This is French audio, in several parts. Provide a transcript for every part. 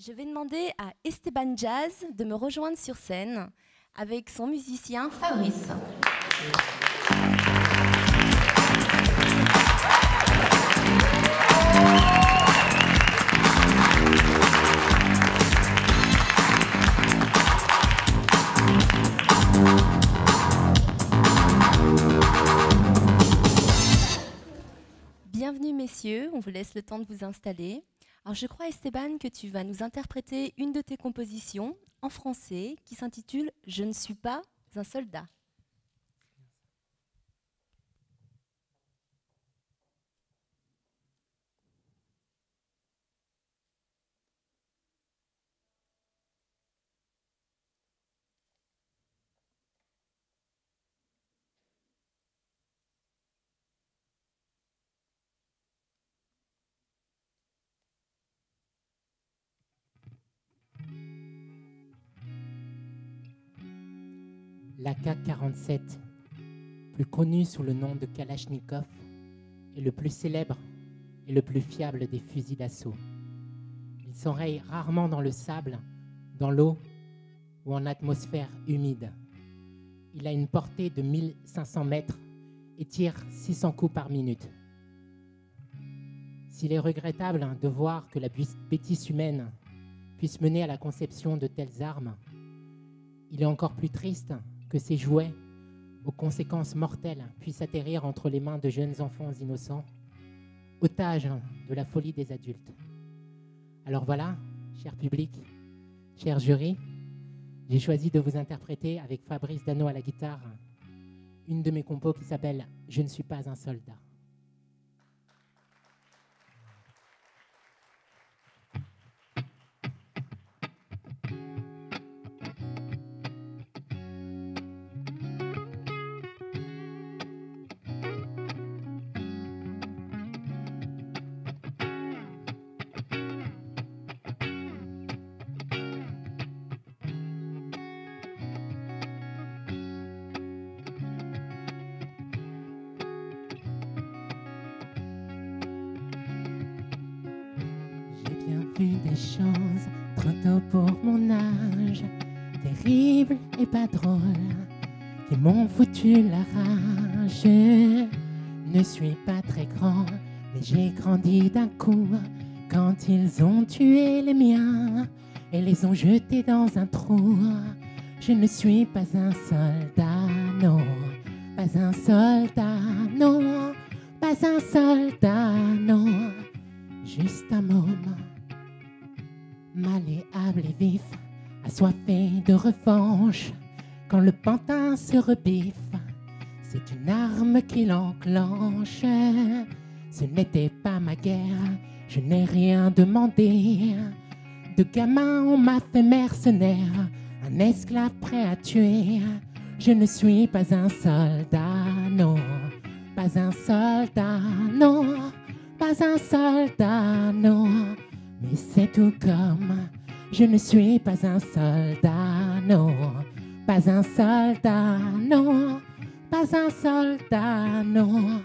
Je vais demander à Esteban Jazz de me rejoindre sur scène avec son musicien Fabrice. Bienvenue messieurs, on vous laisse le temps de vous installer. Alors je crois Esteban que tu vas nous interpréter une de tes compositions en français qui s'intitule « Je ne suis pas un soldat ». L'AK-47, plus connu sous le nom de Kalachnikov, est le plus célèbre et le plus fiable des fusils d'assaut. Il s'enraye rarement dans le sable, dans l'eau ou en atmosphère humide. Il a une portée de 1500 mètres et tire 600 coups par minute. S'il est regrettable de voir que la bêtise humaine puisse mener à la conception de telles armes, il est encore plus triste que ces jouets aux conséquences mortelles puissent atterrir entre les mains de jeunes enfants innocents, otages de la folie des adultes. Alors voilà, cher public, cher jury, j'ai choisi de vous interpréter avec Fabrice Dano à la guitare une de mes compos qui s'appelle « Je ne suis pas un soldat ». J'ai bien vu des choses trop tôt pour mon âge, terribles et pas drôles, qui m'ont foutu la rage. Je ne suis pas très grand, mais j'ai grandi d'un coup quand ils ont tué les miens et les ont jetés dans un trou. Je ne suis pas un soldat, non, pas un soldat, non, pas un soldat, non. Juste un môme, malléable et vif, assoiffé de revanche. Quand le pantin se rebiffe, c'est une arme qui l'enclenche. Ce n'était pas ma guerre, je n'ai rien demandé. De gamin, on m'a fait mercenaire, un esclave prêt à tuer. Je ne suis pas un soldat, non, pas un soldat, non. Pas un soldat, non, mais c'est tout comme je ne suis pas un soldat, non, pas un soldat, non, pas un soldat, non,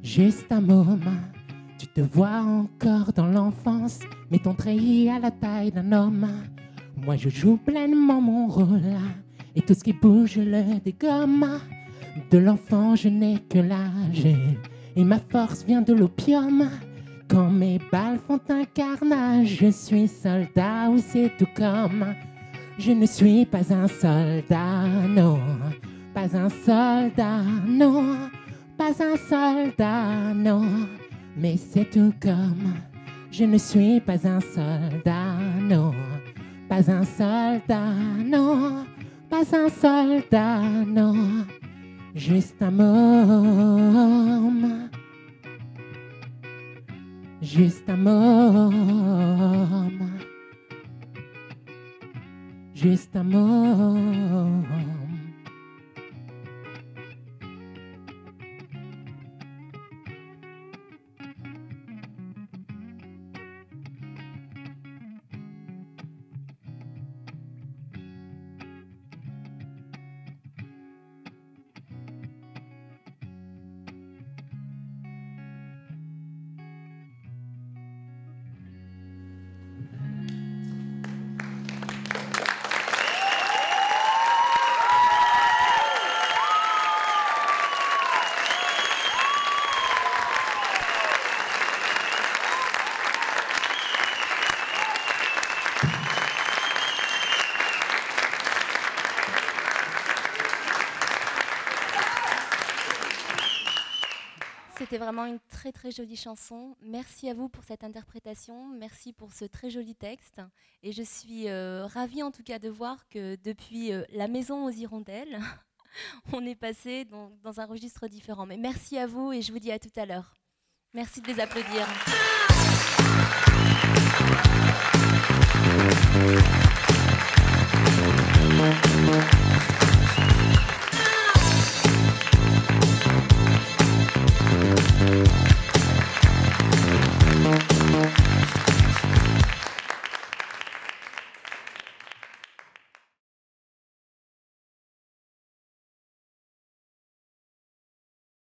juste un môme. Tu te vois encore dans l'enfance, mais ton treillis à la taille d'un homme. Moi je joue pleinement mon rôle, et tout ce qui bouge je le dégomme. De l'enfant je n'ai que l'âge, et ma force vient de l'opium. Quand mes balles font un carnage, je suis soldat ou c'est tout comme. Je ne suis pas un soldat, non, pas un soldat, non, pas un soldat, non, mais c'est tout comme. Je ne suis pas un soldat, non, pas un soldat, non, pas un soldat, non. Juste un môme, juste un môme, juste un môme. C'était vraiment une très très jolie chanson. Merci à vous pour cette interprétation. Merci pour ce très joli texte. Et je suis ravie en tout cas de voir que depuis La Maison aux Hirondelles, on est passé dans un registre différent. Mais merci à vous et je vous dis à tout à l'heure. Merci de les applaudir.